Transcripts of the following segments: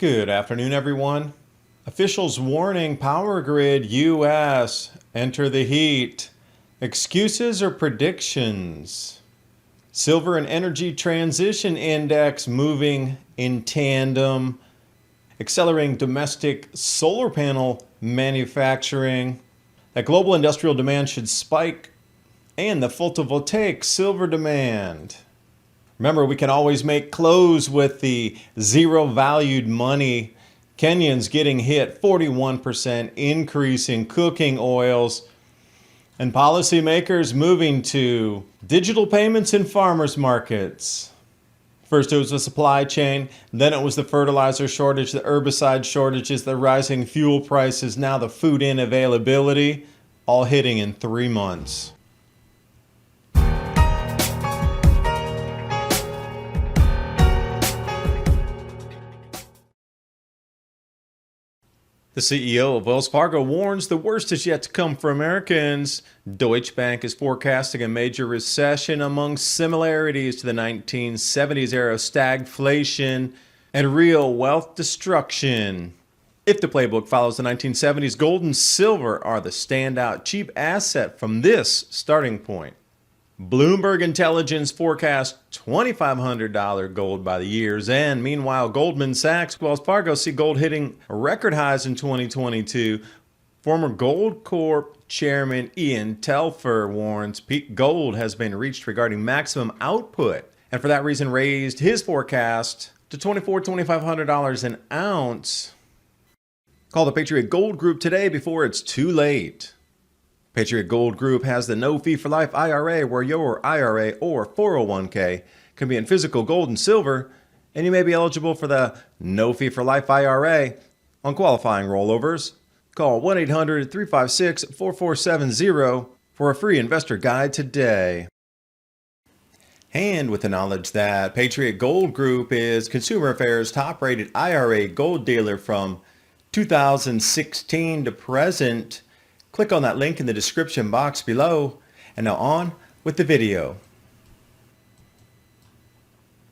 Good afternoon, everyone. Officials warning power grid U.S. enter the heat. Excuses or predictions? Silver and energy transition index moving in tandem. Accelerating domestic solar panel manufacturing. That global industrial demand should spike. And the photovoltaic silver demand. Remember, we can always make clothes with the zero valued money. Kenyans getting hit 41% increase in cooking oils. And policymakers moving to digital payments in farmers markets. First it was the supply chain, then it was the fertilizer shortage, the herbicide shortages, the rising fuel prices, now the food unavailability, all hitting in 3 months. The CEO of Wells Fargo warns the worst is yet to come for Americans. Deutsche Bank is forecasting a major recession among similarities to the 1970s era stagflation and real wealth destruction. If the playbook follows the 1970s, gold and silver are the standout cheap asset from this starting point. Bloomberg Intelligence forecast $2,500 gold by the year's end. Meanwhile, Goldman Sachs, Wells Fargo see gold hitting record highs in 2022. Former Gold Corp chairman Ian Telfer warns peak gold has been reached regarding maximum output, and for that reason raised his forecast to $2,500 an ounce. Call the Patriot Gold Group today before it's too late. Patriot Gold Group has the No Fee for Life IRA, where your IRA or 401k can be in physical gold and silver, and you may be eligible for the No Fee for Life IRA on qualifying rollovers. Call 1-800-356-4470 for a free investor guide today. And with the knowledge that Patriot Gold Group is Consumer Affairs' top-rated IRA gold dealer from 2016 to present, click on that link in the description box below. And now on with the video.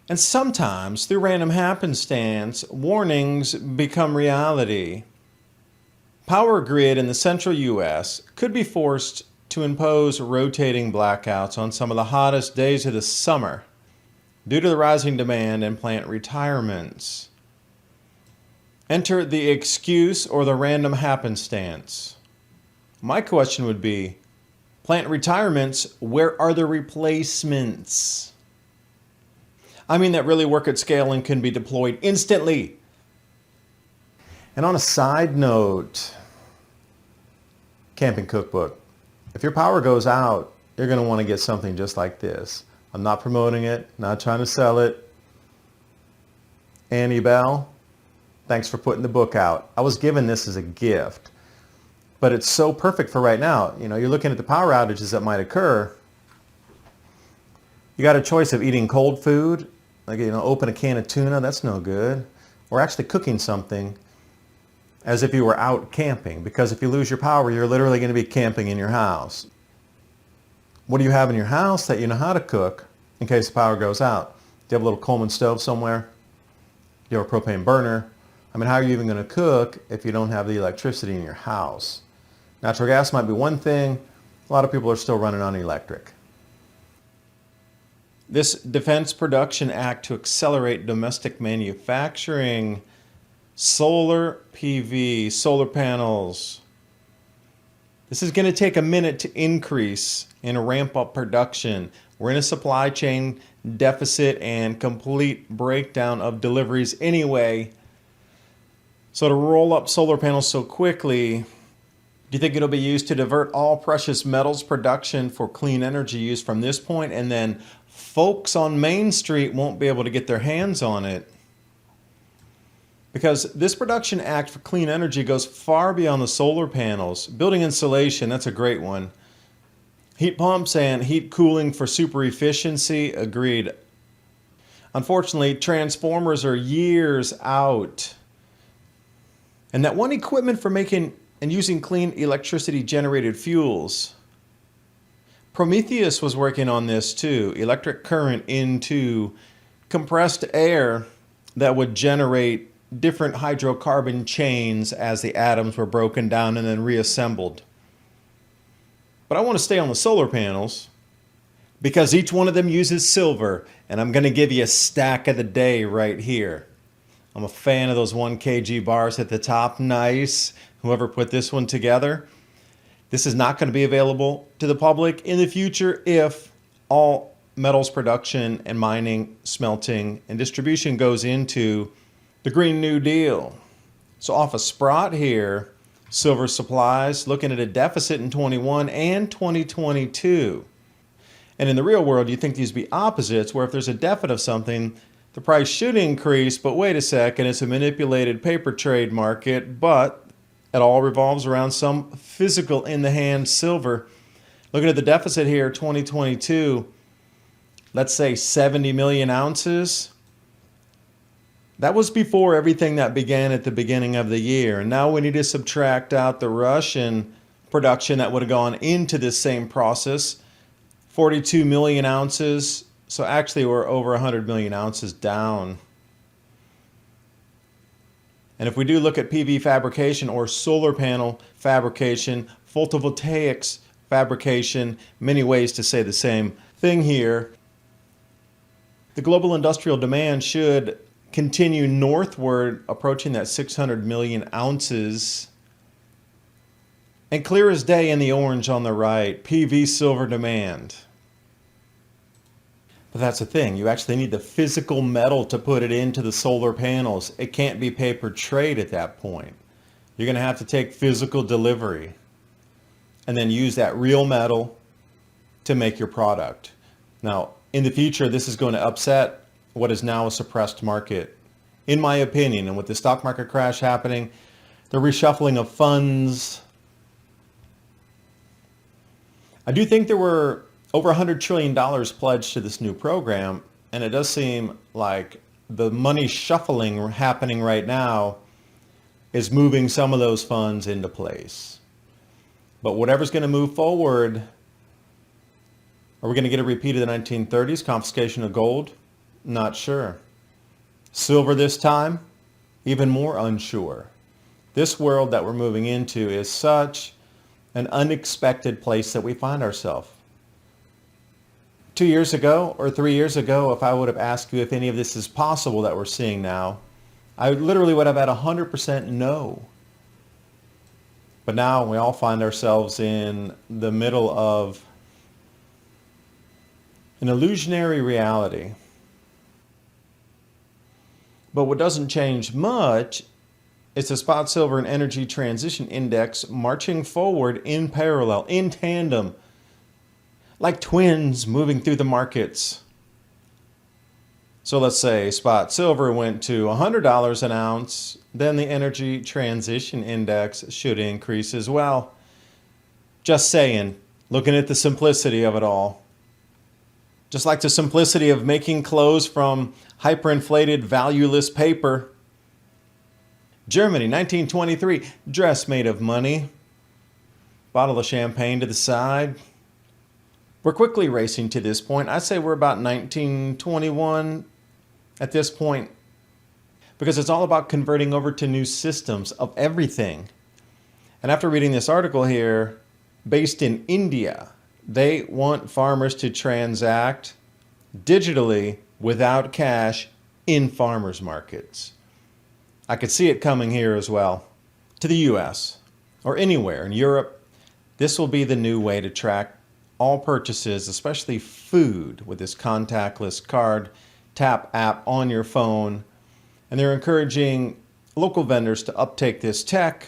And sometimes, through random happenstance, warnings become reality. Power grid in the central U.S. could be forced to impose rotating blackouts on some of the hottest days of the summer due to the rising demand and plant retirements. Enter the excuse or the random happenstance. My question would be, plant retirements, where are the replacements? I mean that really work at scale and can be deployed instantly. And on a side note, camping cookbook. If your power goes out, you're going to want to get something just like this. I'm not promoting it, not trying to sell it. Annie Bell, thanks for putting the book out. I was given this as a gift. But it's so perfect for right now. You know, you're looking at the power outages that might occur. You got a choice of eating cold food, like, open a can of tuna, that's no good. Or actually cooking something as if you were out camping. Because if you lose your power, you're literally going to be camping in your house. What do you have in your house that you know how to cook in case the power goes out? Do you have a little Coleman stove somewhere? Do you have a propane burner? I mean, how are you even going to cook if you don't have the electricity in your house? Natural gas might be one thing. A lot of people are still running on electric. This Defense Production Act to accelerate domestic manufacturing, solar PV, solar panels. This is going to take a minute to increase and ramp up production. We're in a supply chain deficit and complete breakdown of deliveries anyway. So to roll up solar panels so quickly, do you think it'll be used to divert all precious metals production for clean energy use from this point, and then folks on Main Street won't be able to get their hands on it? Because this Production Act for clean energy goes far beyond the solar panels. Building insulation, that's a great one. Heat pumps and heat cooling for super efficiency, agreed. Unfortunately, transformers are years out. And that one equipment for making and using clean electricity generated fuels. Prometheus was working on this too, electric current into compressed air that would generate different hydrocarbon chains as the atoms were broken down and then reassembled. But I want to stay on the solar panels because each one of them uses silver, and I'm going to give you a stack of the day right here. I'm a fan of those 1 kg bars at the top. Nice. Whoever put this one together. This is not going to be available to the public in the future if all metals production and mining, smelting, and distribution goes into the Green New Deal. So off a Sprott here, silver supplies looking at a deficit in 21 and 2022. And in the real world, you think these be opposites, where if there's a deficit of something, the price should increase, but wait a second, it's a manipulated paper trade market, but it all revolves around some physical in-the-hand silver. Looking at the deficit here, 2022, let's say 70 million ounces. That was before everything that began at the beginning of the year. And now we need to subtract out the Russian production that would have gone into this same process. 42 million ounces. So actually we're over 100 million ounces down. And if we do look at PV fabrication or solar panel fabrication, photovoltaics fabrication, many ways to say the same thing here, the global industrial demand should continue northward, approaching that 600 million ounces. And clear as day in the orange on the right, PV silver demand. But that's the thing, you actually need the physical metal to put it into the solar panels. It can't be paper trade at that point. You're going to have to take physical delivery and then use that real metal to make your product. Now, in the future, this is going to upset what is now a suppressed market. In my opinion, and with the stock market crash happening, the reshuffling of funds, I do think there were over $100 trillion pledged to this new program, and it does seem like the money shuffling happening right now is moving some of those funds into place. But whatever's going to move forward, are we going to get a repeat of the 1930s, confiscation of gold? Not sure. Silver this time? Even more unsure. This world that we're moving into is such an unexpected place that we find ourselves. 2 years ago or 3 years ago, if I would have asked you if any of this is possible that we're seeing now, I literally would have had 100% no. But now we all find ourselves in the middle of an illusionary reality. But what doesn't change much is the spot silver and energy transition index marching forward in parallel, in tandem, like twins moving through the markets. So let's say spot silver went to $100 an ounce, then the energy transition index should increase as well. Just saying, looking at the simplicity of it all. Just like the simplicity of making clothes from hyperinflated, valueless paper. Germany, 1923, dress made of money. Bottle of champagne to the side. We're quickly racing to this point. I'd say we're about 1921 at this point, because it's all about converting over to new systems of everything. And after reading this article here, based in India, they want farmers to transact digitally without cash in farmers markets. I could see it coming here as well, to the US or anywhere in Europe. This will be the new way to track all purchases, especially food, with this contactless card tap app on your phone. And they're encouraging local vendors to uptake this tech.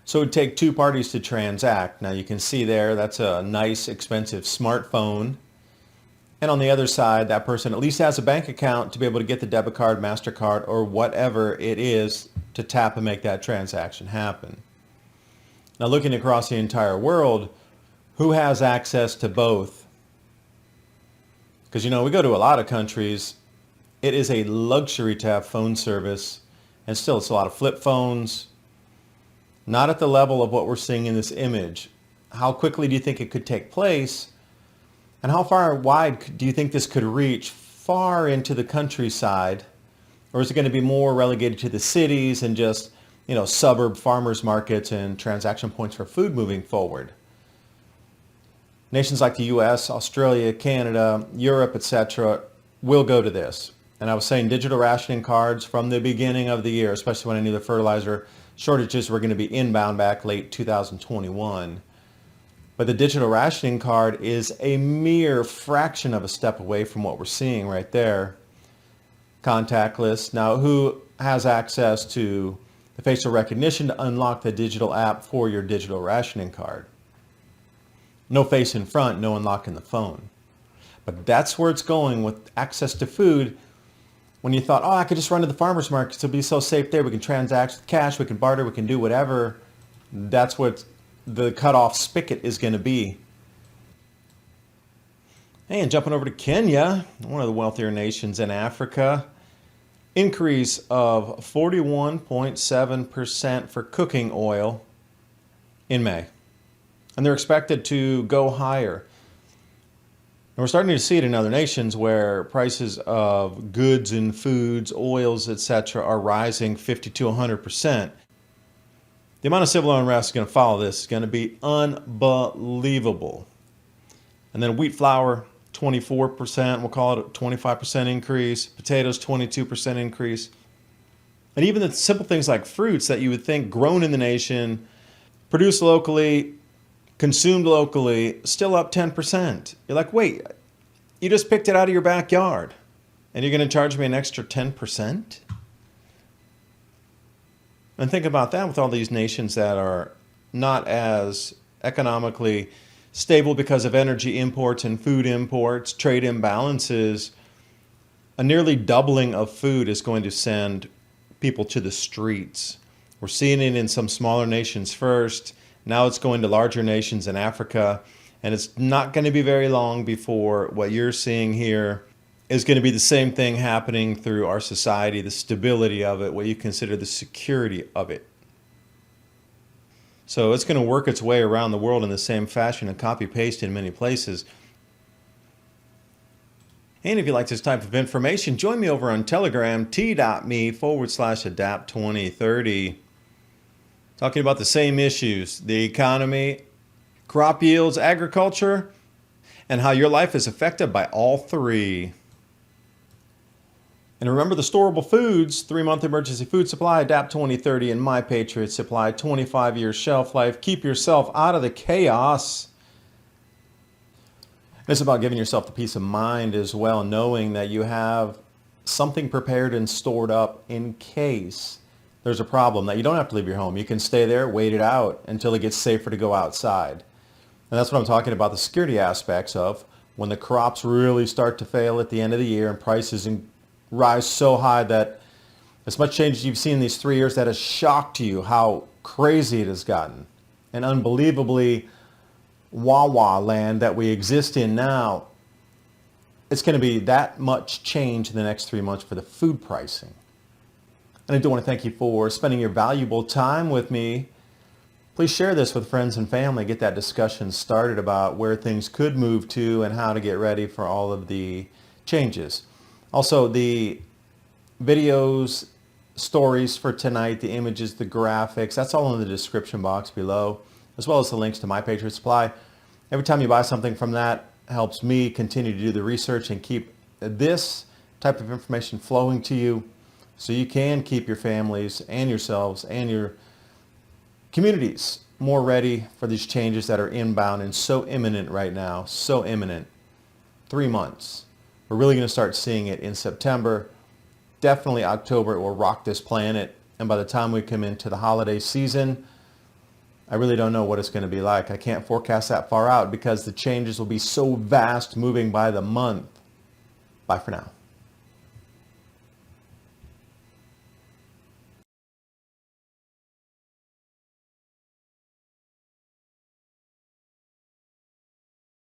So it would take two parties to transact. Now you can see there, that's a nice, expensive smartphone. And on the other side, that person at least has a bank account to be able to get the debit card, MasterCard, or whatever it is to tap and make that transaction happen. Now looking across the entire world, who has access to both? Because we go to a lot of countries, it is a luxury to have phone service, and still it's a lot of flip phones. Not at the level of what we're seeing in this image. How quickly do you think it could take place? And how far wide do you think this could reach? Far into the countryside, Or is it going to be more relegated to the cities and just, suburb farmers markets and transaction points for food moving forward? Nations like the US, Australia, Canada, Europe, etc. will go to this. And I was saying digital rationing cards from the beginning of the year, especially when I knew the fertilizer shortages were going to be inbound back late 2021. But the digital rationing card is a mere fraction of a step away from what we're seeing right there. Contactless. Now, who has access to the facial recognition to unlock the digital app for your digital rationing card? No face in front, no unlocking the phone. But that's where it's going with access to food. When you thought, I could just run to the farmer's market, it'll be so safe there. We can transact with cash, we can barter, we can do whatever. That's what the cutoff spigot is going to be. Hey, and jumping over to Kenya, one of the wealthier nations in Africa. Increase of 41.7% for cooking oil in May. And they're expected to go higher. And we're starting to see it in other nations where prices of goods and foods, oils, etc. are rising 50 to 100%. The amount of civil unrest going to follow this is going to be unbelievable. And then wheat flour, 24%, we'll call it a 25% increase. Potatoes, 22% increase. And even the simple things like fruits that you would think grown in the nation, produced locally, consumed locally, still up 10%. You're like, wait, you just picked it out of your backyard and you're going to charge me an extra 10%? And think about that with all these nations that are not as economically stable because of energy imports and food imports, trade imbalances. A nearly doubling of food is going to send people to the streets. We're seeing it in some smaller nations first. Now it's going to larger nations in Africa, and it's not going to be very long before what you're seeing here is going to be the same thing happening through our society, the stability of it, what you consider the security of it. So it's going to work its way around the world in the same fashion and copy-paste in many places. And if you like this type of information, join me over on Telegram, t.me/adapt2030. Talking about the same issues, the economy, crop yields, agriculture, and how your life is affected by all three. And remember the storable foods, 3-month emergency food supply, Adapt 2030, and My Patriot supply, 25-year shelf life. Keep yourself out of the chaos. It's about giving yourself the peace of mind as well, knowing that you have something prepared and stored up in case there's a problem, that you don't have to leave your home. You can stay there, wait it out until it gets safer to go outside. And that's what I'm talking about, the security aspects of when the crops really start to fail at the end of the year and prices rise so high that as much change as you've seen in these 3 years, that has shocked you how crazy it has gotten. And unbelievably wah-wah land that we exist in now, it's going to be that much change in the next 3 months for the food pricing. And I do want to thank you for spending your valuable time with me. Please share this with friends and family. Get that discussion started about where things could move to and how to get ready for all of the changes. Also, the videos, stories for tonight, the images, the graphics, that's all in the description box below, as well as the links to My Patriot Supply. Every time you buy something from that, helps me continue to do the research and keep this type of information flowing to you, so you can keep your families and yourselves and your communities more ready for these changes that are inbound and so imminent right now, so imminent. 3 months. We're really going to start seeing it in September. Definitely October, it will rock this planet. And by the time we come into the holiday season, I really don't know what it's going to be like. I can't forecast that far out because the changes will be so vast, moving by the month. Bye for now.